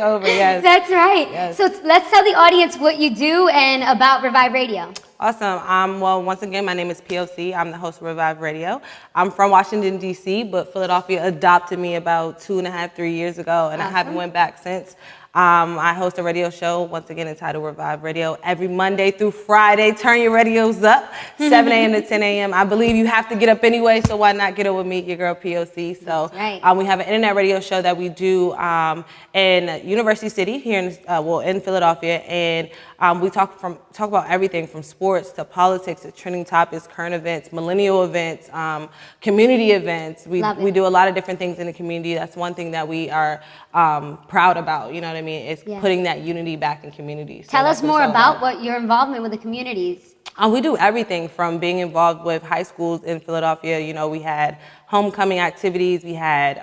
Over, yes. That's right. Yes. So let's tell the audience what you do and about Revive Radio. Awesome. Well, once again, my name is P.O.C. I'm the host of Revive Radio. I'm from Washington, D.C., but Philadelphia adopted me about 2.5, 3 years ago, and I haven't went back since. I host a radio show, once again, entitled Revive Radio, every Monday through Friday. Turn your radios up, 7 a.m. to 10 a.m. I believe you have to get up anyway, so why not get up with me, your girl P.O.C. So we have an internet radio show that we do in University City here in Philadelphia, and we talk about everything from sports to politics to trending topics, current events, millennial events, community events. We do a lot of different things in the community. That's one thing that we are proud about, you know what I mean? It's putting that unity back in communities. So tell us more about what your involvement with the communities. We do everything from being involved with high schools in Philadelphia. You know, we had homecoming activities, we had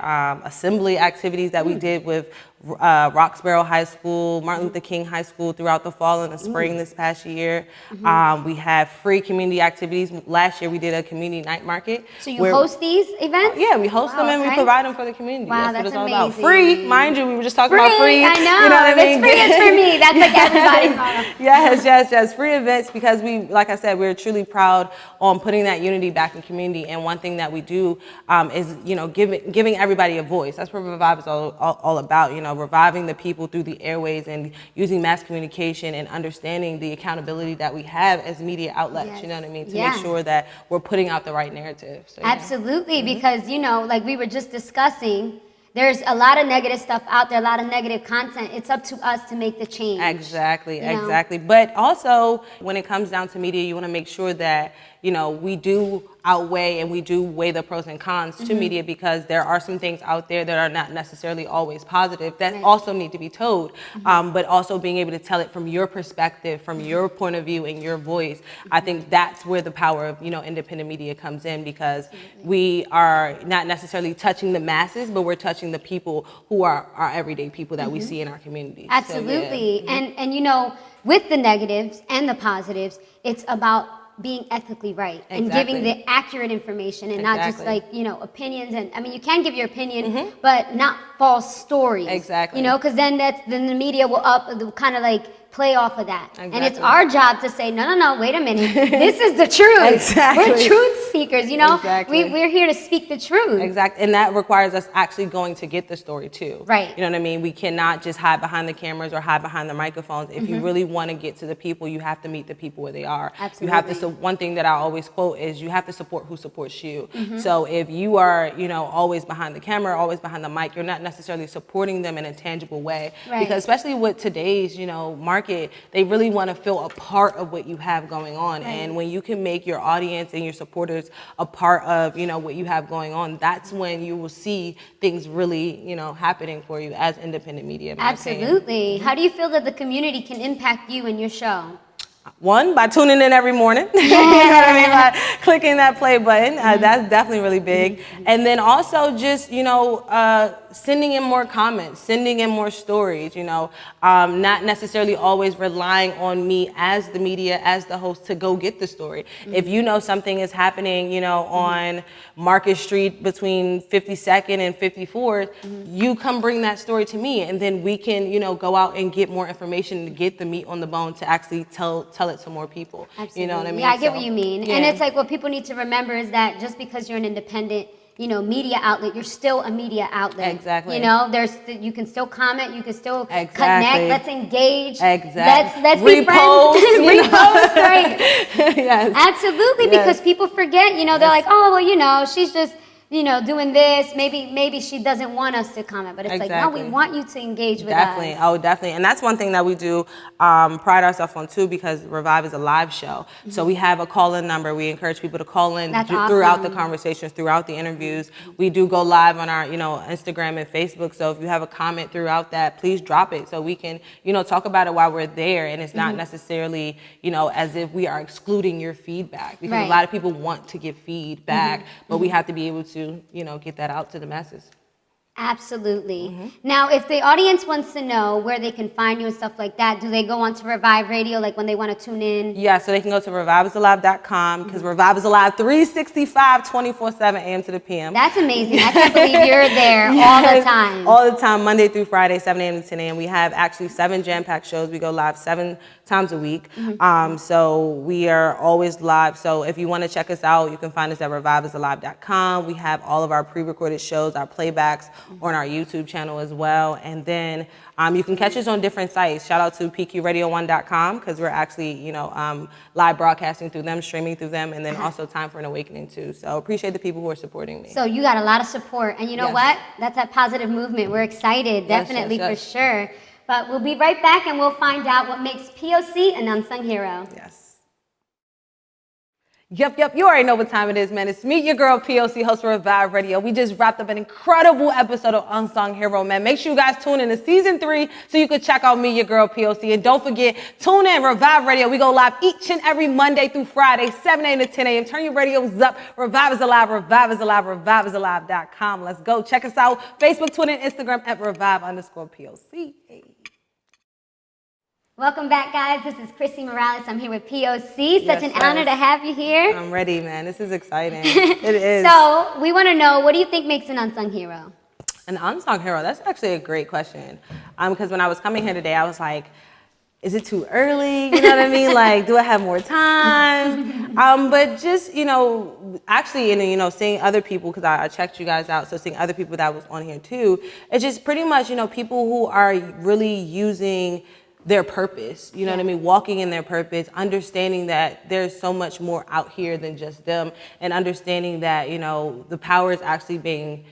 assembly activities that we did with Roxborough High School, Martin Luther King High School throughout the fall and the spring this past year. We have free community activities. Last year we did a community night market. So you host these events? Yeah, we host them and we provide them for the community. Wow, that's what it's all amazing. about. Free, mind you, we were just talking about free. I know, you know what I mean? It's free, it's for me. That's like everybody's motto. Yes. Free events because like I said, we're truly proud on putting that unity back in community. And one thing that we do is, you know, giving everybody a voice. That's what Revive is all about, you know, reviving the people through the airways and using mass communication and understanding the accountability that we have as media outlets, you know what I mean, to make sure that we're putting out the right narrative. So, absolutely, because, you know, like we were just discussing, there's a lot of negative stuff out there, a lot of negative content. It's up to us to make the change. Exactly. But also, when it comes down to media, you want to make sure that, you know, we do outweigh and we do weigh the pros and cons to media, because there are some things out there that are not necessarily always positive that also need to be told, but also being able to tell it from your perspective, from your point of view and your voice. I think that's where the power of, you know, independent media comes in, because we are not necessarily touching the masses, but we're touching the people who are our everyday people that we see in our communities. Absolutely. So, and you know, with the negatives and the positives, it's about being ethically right and giving the accurate information and not just like, you know, opinions. And I mean, you can give your opinion, but not false stories. You know, because then the media will kind of like play off of that. And it's our job to say, no, wait a minute. This is the truth. We're truth seekers, you know? We're here to speak the truth. And that requires us actually going to get the story too. Right. You know what I mean? We cannot just hide behind the cameras or hide behind the microphones. If you really want to get to the people, you have to meet the people where they are. Absolutely. You have to, so one thing that I always quote is you have to support who supports you. So if you are, you know, always behind the camera, always behind the mic, you're not necessarily supporting them in a tangible way. Because especially with today's, you know, market, they really want to feel a part of what you have going on. And when you can make your audience and your supporters a part of, you know, what you have going on, that's when you will see things really, you know, happening for you as independent media. Absolutely. How do you feel that the community can impact you and your show? One, by tuning in every morning, you know what I mean, by clicking that play button. That's definitely really big. And then also just, you know, sending in more comments, sending in more stories, you know, not necessarily always relying on me as the media, as the host to go get the story. If you know something is happening, you know, on Market Street between 52nd and 54th, you come bring that story to me, and then we can, you know, go out and get more information to get the meat on the bone to actually tell it to more people. Absolutely. You know what I mean? Yeah, I get what you mean. And it's like what people need to remember is that just because you're an independent, you know, media outlet, you're still a media outlet. You know, you can still comment, you can still connect, let's engage. Let's be friends. Repost, right? Absolutely, because people forget, you know, they're like, oh, well, you know, she's just, you know, doing this, maybe she doesn't want us to comment, but it's like, no, we want you to engage with us. Definitely. And that's one thing that we do pride ourselves on too, because Revive is a live show. So we have a call-in number. We encourage people to call in throughout the conversations, throughout the interviews. We do go live on our, you know, Instagram and Facebook. So if you have a comment throughout that, please drop it so we can, you know, talk about it while we're there. And it's not necessarily, you know, as if we are excluding your feedback, because a lot of people want to give feedback, but we have to be able to, you know, get that out to the masses. Absolutely. Now, if the audience wants to know where they can find you and stuff like that, do they go on to Revive Radio, like when they want to tune in? Yeah, so they can go to reviveisalive.com because Revive is Alive 365, 24/7 a.m. to the p.m. That's amazing. I can't believe you're there all the time. All the time, Monday through Friday, 7 a.m. to 10 a.m. We have actually 7 jam-packed shows. We go live 7 times a week. So we are always live. So if you want to check us out, you can find us at reviveisalive.com. We have all of our pre-recorded shows, our playbacks on our YouTube channel as well. And then you can catch us on different sites. Shout out to pqradio1.com because we're actually, live broadcasting through them, streaming through them, and then also Time for an Awakening too. So appreciate the people who are supporting me. So you got a lot of support. And you know what? That's that positive movement. We're excited, definitely, for sure. But we'll be right back and we'll find out what makes P.O.C. an unsung hero. Yes. Yep. You already know what time it is, man. It's me, your girl, P.O.C., host for Revive Radio. We just wrapped up an incredible episode of Unsung Hero, man. Make sure you guys tune in to season 3 so you can check out me, your girl, P.O.C. And don't forget, tune in, Revive Radio. We go live each and every Monday through Friday, 7 a.m. to 10 a.m. Turn your radios up. Revive is alive, Revive is alive, reviveisalive.com. Let's go. Check us out. Facebook, Twitter, and Instagram at Revive_POC. Hey. Welcome back, guys. This is Chrissy Morales. I'm here with P.O.C. Such an honor to have you here. I'm ready, man. This is exciting. It is. So we want to know, what do you think makes an unsung hero? An unsung hero? That's actually a great question. Because when I was coming here today, I was like, is it too early? You know what I mean? Like, do I have more time? But just, actually, seeing other people, because I checked you guys out, so seeing other people that was on here too, it's just pretty much, people who are really using their purpose, you know what I mean? Walking in their purpose, understanding that there's so much more out here than just them, and understanding that, the power is actually being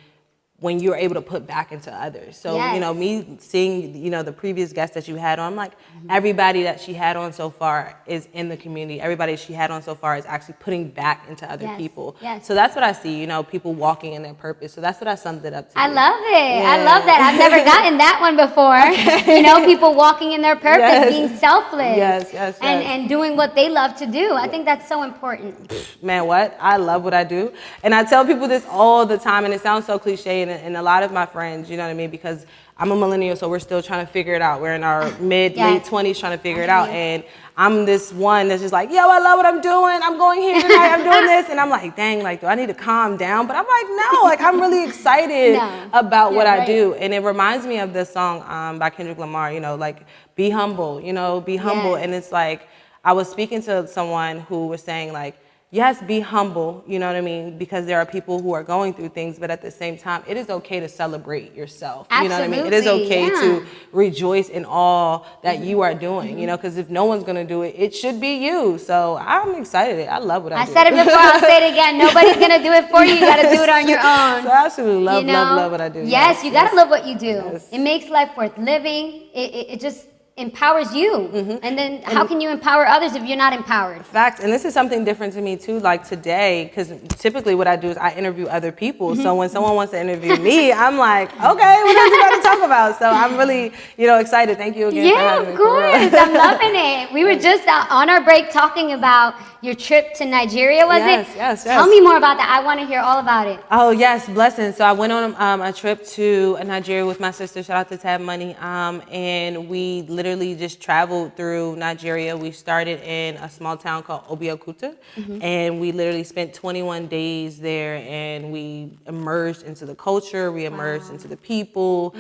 when you're able to put back into others. So, me seeing, the previous guests that you had on, like everybody that she had on so far is in the community. Everybody she had on so far is actually putting back into other people. So that's what I see, people walking in their purpose. So that's what I summed it up to. I love it. Yeah. I love that. I've never gotten that one before. People walking in their purpose, being selfless. Yes. And doing what they love to do. I think that's so important. Man, what? I love what I do. And I tell people this all the time, and it sounds so cliche, and a lot of my friends, you know what I mean? Because I'm a millennial, so we're still trying to figure it out. We're in our late 20s trying to figure it out. And I'm this one that's just like, yo, I love what I'm doing. I'm going here tonight. I'm doing this. And I'm like, dang, like, do I need to calm down? But I'm like, no, like, I'm really excited about what I do. And it reminds me of this song by Kendrick Lamar, like, be humble, be humble. And it's like, I was speaking to someone who was saying, like, yes, be humble, you know what I mean? Because there are people who are going through things, but at the same time, it is okay to celebrate yourself. Absolutely, you know what I mean? It is okay to rejoice in all that you are doing, because if no one's gonna do it, it should be you. So I'm excited. I love what I do. I said it before, I'll say it again. Nobody's gonna do it for you. You gotta do it on your own. So I absolutely love what I do. Yes, you gotta love what you do. It makes life worth living. It just empowers you. And then how can you empower others if you're not empowered? Facts. And this is something different to me too, like today, because typically what I do is I interview other people. So when someone wants to interview me, I'm like, okay, what else you got to talk about? So I'm really, excited. Thank you again for having me. Of course. I'm loving it. We were just on our break talking about your trip to Nigeria, was it? Yes. Tell me more about that. I want to hear all about it. Oh, yes. Blessings. So I went on a trip to Nigeria with my sister. Shout out to Tab Money. And we literally just traveled through Nigeria. We started in a small town called Obiokuta, and we literally spent 21 days there, and we immersed into the culture. We immersed into the people.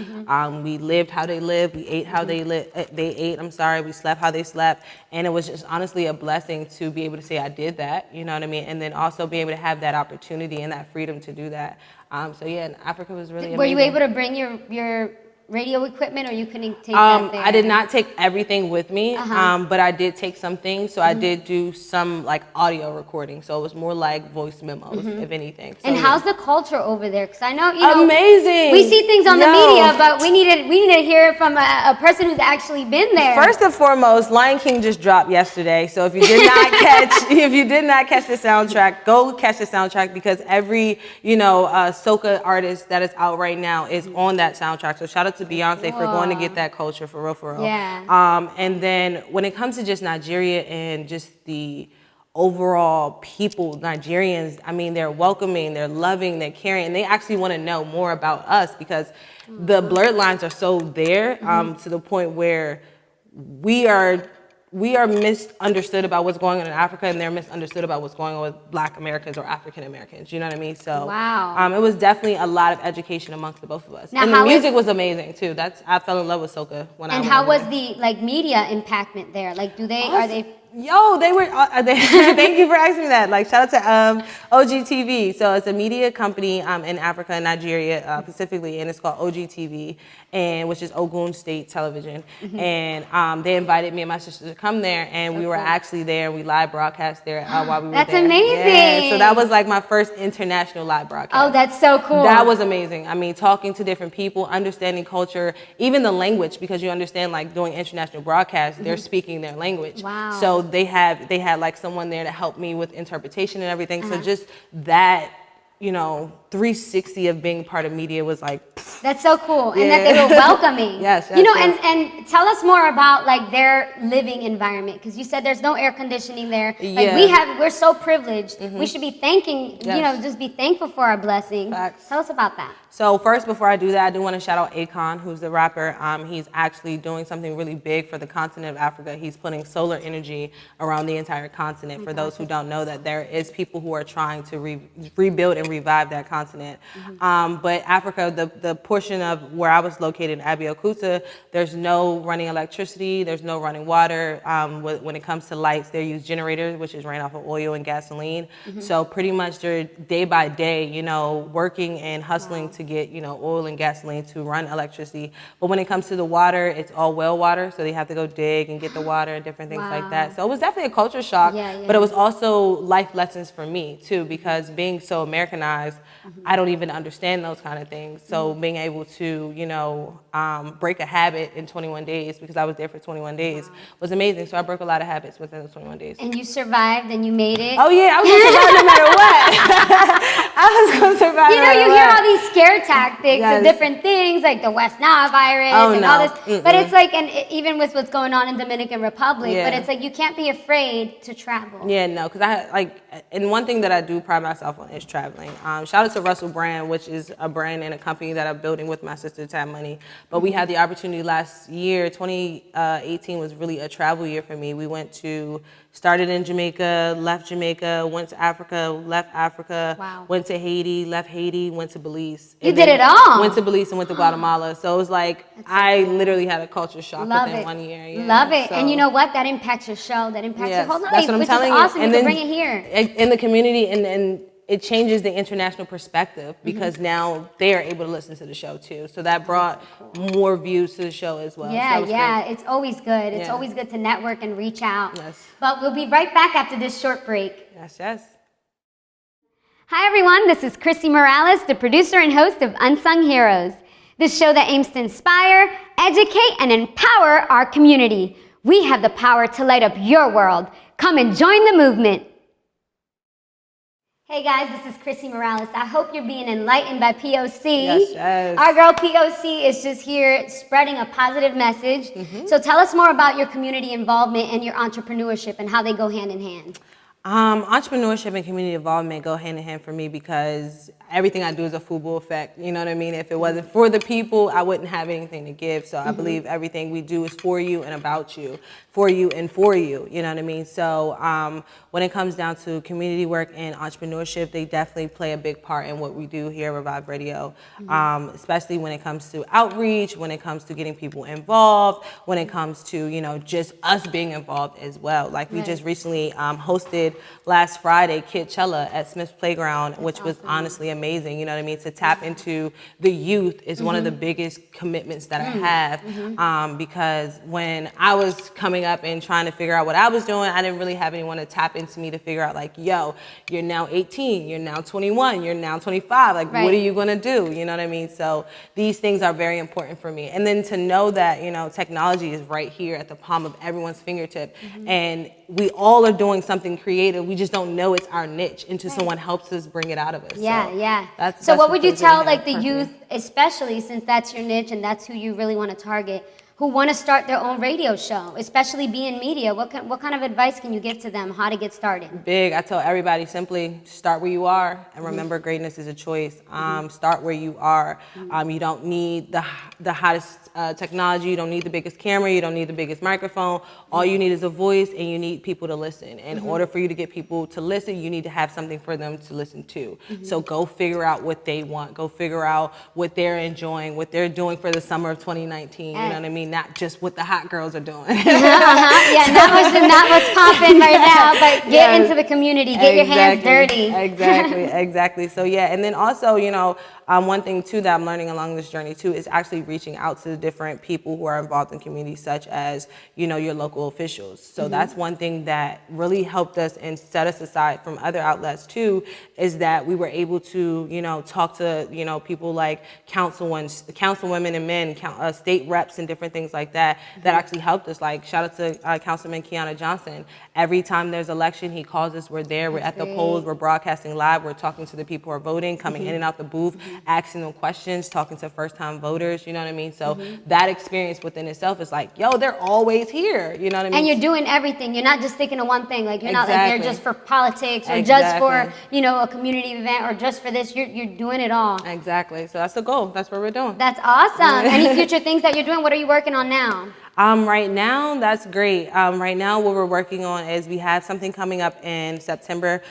We lived how they lived. We ate how they ate. We slept how they slept. And it was just honestly a blessing to be able to say I did that, you know what I mean? And then also be able to have that opportunity and that freedom to do that. So yeah, and Africa was really amazing. Were you able to bring your radio equipment, or you couldn't take that there? I did not take everything with me, but I did take some things. So I did do some like audio recording. So it was more like voice memos, if anything. So, and how's the culture over there? Because I know, amazing. We see things on the media, but we need to hear it from a person who's actually been there. First and foremost, Lion King just dropped yesterday. So if you did not catch the soundtrack, go catch the soundtrack, because every soca artist that is out right now is on that soundtrack. So shout out to Beyonce for going to get that culture for real. Yeah. And then when it comes to just Nigeria and just the overall people, Nigerians, I mean, they're welcoming, they're loving, they're caring, and they actually want to know more about us because the blurred lines are so there to the point where we are misunderstood about what's going on in Africa, and they're misunderstood about what's going on with Black Americans or African Americans. You know what I mean? So it was definitely a lot of education amongst the both of us. Now, and the music was amazing too. I fell in love with soca when I went. And how was the media impactment there? Like, are they? Yo, they were. Thank you for asking me that. Like, shout out to OGTV. So it's a media company in Africa and Nigeria specifically, and it's called OGTV, and which is Ogun State Television. And they invited me and my sister to come there, and we were actually there. We live broadcast there while we were there. That's amazing. Yeah, so that was like my first international live broadcast. Oh, that's so cool. That was amazing. I mean, talking to different people, understanding culture, even the language, because you understand, like, doing international broadcasts, they're speaking their language. Wow. So they had like someone there to help me with interpretation and everything. So just that, 360 of being part of media was like, that's so cool. And that they were welcoming. Yes. And tell us more about like their living environment, because you said there's no air conditioning there. Like we're so privileged. We should be thanking, just be thankful for our blessings. Facts. Tell us about that. So first, before I do that, I do want to shout out Akon, who's the rapper. He's actually doing something really big for the continent of Africa. He's putting solar energy around the entire continent. For those who don't know, that there is people who are trying to rebuild and revive that continent. But Africa, the portion of where I was located in Abeokuta, there's no running electricity, there's no running water. When it comes to lights, they use generators, which is ran off of oil and gasoline. So pretty much they're day by day, working and hustling to get, oil and gasoline to run electricity. But when it comes to the water, it's all well water, so they have to go dig and get the water and different things like that. So it was definitely a culture shock, but it was also life lessons for me too, because being so Americanized, I don't even understand those kind of things. So being able to, break a habit in 21 days, because I was there for 21 days, was amazing. So I broke a lot of habits within those 21 days. And you survived and you made it. Oh yeah, I was gonna survive no matter what. I was gonna survive no matter what. You hear all these scare tactics and different things, like the West Nile virus and all this. But it's like, and even with what's going on in Dominican Republic, but it's like you can't be afraid to travel. Yeah, no, because and one thing that I do pride myself on is traveling. Shout out to Russell Brand, which is a brand and a company that I'm building with my sister Tab Money. But we had the opportunity last year, 2018 was really a travel year for me. We started in Jamaica, left Jamaica, went to Africa, left Africa, went to Haiti, left Haiti, went to Belize. You did it all. Went to Belize and went to Guatemala. So it was like, I literally had a culture shock within 1 year. Yeah. Love it. So, and you know what? That impacts your show. That impacts your whole life, that's what I'm which telling is awesome. You. And you then, can bring it here. In the community, and it changes the international perspective, because now they are able to listen to the show too. So that brought more views to the show as well. Yeah, so it's always good. It's always good to network and reach out. Yes. But we'll be right back after this short break. Yes. Hi everyone, this is Chrissy Morales, the producer and host of Unsung Heroes. This show that aims to inspire, educate, and empower our community. We have the power to light up your world. Come and join the movement. Hey guys, this is Chrissy Morales. I hope you're being enlightened by P.O.C. Yes. Our girl P.O.C. is just here spreading a positive message. So tell us more about your community involvement and your entrepreneurship and how they go hand in hand. Entrepreneurship and community involvement go hand in hand for me, because everything I do is a FUBU effect. You know what I mean? If it wasn't for the people, I wouldn't have anything to give. So I believe everything we do is for you and about you, for you and for you. You know what I mean? So when it comes down to community work and entrepreneurship, they definitely play a big part in what we do here at Revive Radio, especially when it comes to outreach, when it comes to getting people involved, when it comes to, just us being involved as well. Like we just recently hosted last Friday Kidchella at Smith's Playground, which was honestly amazing. You know what I mean? To tap into the youth is one of the biggest commitments that I have, because when I was coming up and trying to figure out what I was doing, I didn't really have anyone to tap into me to figure out, like, yo, you're now 18, you're now 21, you're now 25, like, what are you gonna do? You know what I mean? So these things are very important for me. And then to know that, technology is right here at the palm of everyone's fingertip, and we all are doing something creative. We just don't know it's our niche until someone helps us bring it out of us. So what would you tell, like, the youth, especially since that's your niche and that's who you really want to target? who want to start their own radio show, especially be in media? What kind of advice can you give to them how to get started? Big. I tell everybody simply start where you are, and remember greatness is a choice. Start where you are. You don't need the hottest technology. You don't need the biggest camera. You don't need the biggest microphone. All you need is a voice, and you need people to listen. In order for you to get people to listen, you need to have something for them to listen to. So go figure out what they want. Go figure out what they're enjoying, what they're doing for the summer of 2019. You know what I mean? Not just what the hot girls are doing. Yeah, not what's popping right now, but get into the community, get your hands dirty. Exactly. So yeah, and then also, one thing too that I'm learning along this journey too is actually reaching out to the different people who are involved in communities, such as, your local officials. So that's one thing that really helped us and set us aside from other outlets too, is that we were able to, talk to, people like councilwomen and men, state reps and different things like that, that actually helped us. Like shout out to Councilman Kiana Johnson. Every time there's election, he calls us, we're there, we're at the polls, we're broadcasting live, we're talking to the people who are voting, coming in and out the booth, asking them questions, talking to first-time voters, you know what I mean? So that experience within itself is like, yo, they're always here, you know what I mean? And you're doing everything. You're not just thinking of one thing. Like you're not like there just for politics or just for, a community event or just for this. You're doing it all. Exactly. So that's the goal. That's what we're doing. That's awesome. Any future things that you're doing? What are you working on now? Right now, that's great. Right now, what we're working on is we have something coming up in September.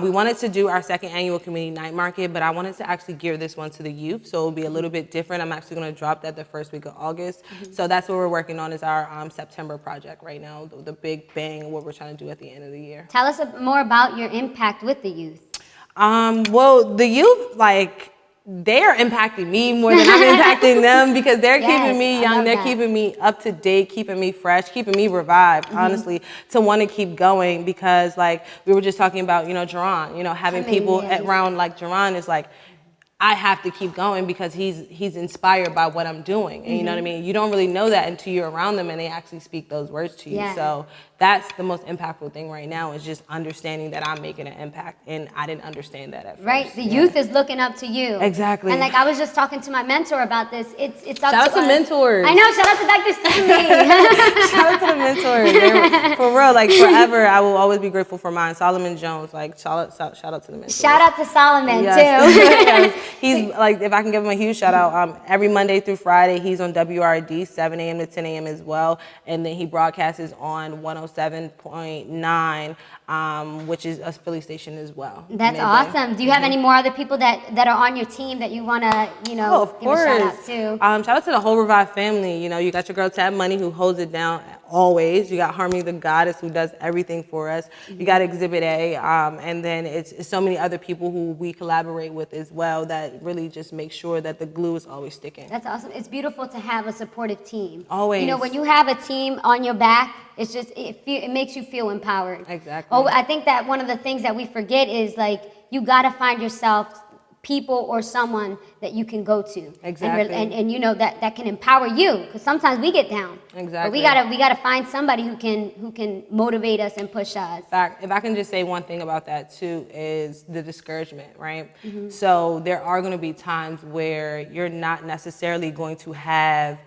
We wanted to do our second annual community night market, but I wanted to actually gear this one to the youth, so it'll be a little bit different. I'm actually going to drop that the first week of August. So that's what we're working on is our September project right now, the big bang of what we're trying to do at the end of the year. Tell us more about your impact with the youth. Well, the youth, they are impacting me more than I'm impacting them because they're keeping me young. They're keeping me up to date, keeping me fresh, keeping me revived, honestly, to want to keep going because we were just talking about, Jerron, having people around like Jerron is like, I have to keep going because he's inspired by what I'm doing. And you know what I mean? You don't really know that until you're around them and they actually speak those words to you. Yeah. So that's the most impactful thing right now is just understanding that I'm making an impact. And I didn't understand that at first. Right. The youth is looking up to you. Exactly. And I was just talking to my mentor about this. It's up shout out to mentors. I know. Shout out to Dr. Stanley. Shout out to the mentors. For real, forever, I will always be grateful for mine. Solomon Jones, shout out to the mentors. Shout out to Solomon, too. Yes. He's if I can give him a huge shout out, every Monday through Friday, he's on WRD, 7 a.m. to 10 a.m. as well. And then he broadcasts on 107.9, which is a Philly station as well. That's awesome. Do you have any more other people that are on your team that you want to, of course. give a shout out to? Shout out to the whole Revive family. You got your girl Tab Money who holds it down always. You got Harmony the Goddess who does everything for us. You got Exhibit A, and then it's so many other people who we collaborate with as well that really just make sure that the glue is always sticking. That's awesome. It's beautiful to have a supportive team. Always. When you have a team on your back, it's just it makes you feel empowered. Exactly. Oh, I think that one of the things that we forget is you got to find yourself people or someone that you can go to. Exactly. And that can empower you because sometimes we get down. Exactly. But we gotta find somebody who can motivate us and push us. If I can just say one thing about that too is the discouragement, right? So there are going to be times where you're not necessarily going to have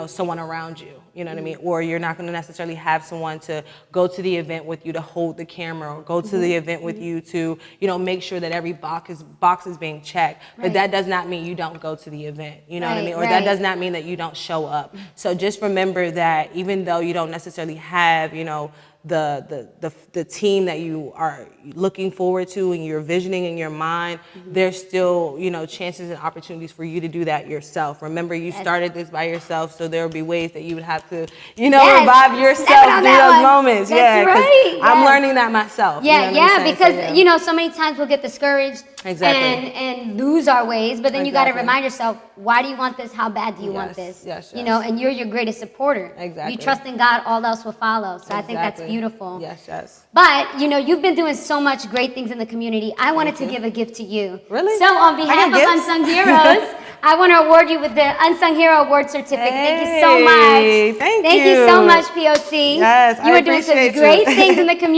someone around you, you know what I mean? Or you're not going to necessarily have someone to go to the event with you to hold the camera or go to the event with you to, make sure that every box is being checked. But that does not mean you don't go to the event, you know what I mean? Or that does not mean that you don't show up. So just remember that even though you don't necessarily have, the team that you are looking forward to and you're visioning in your mind, there's still, chances and opportunities for you to do that yourself. Remember, you started this by yourself, so there will be ways that you would have to, revive yourself through those moments. That's right. I'm learning that myself. Because so many times we'll get discouraged and lose our ways, but then you got to remind yourself, why do you want this? How bad do you want this? Yes. And you're your greatest supporter. Exactly. You trust in God, all else will follow. So I think that's beautiful. Yes. But, you've been doing so much great things in the community. I wanted to give a gift to you. Really? So on behalf of Unsung Heroes, I want to award you with the Unsung Hero Award Certificate. Thank you so much. Thank you. Thank you so much, P.O.C. Yes, you are doing such great things in the community.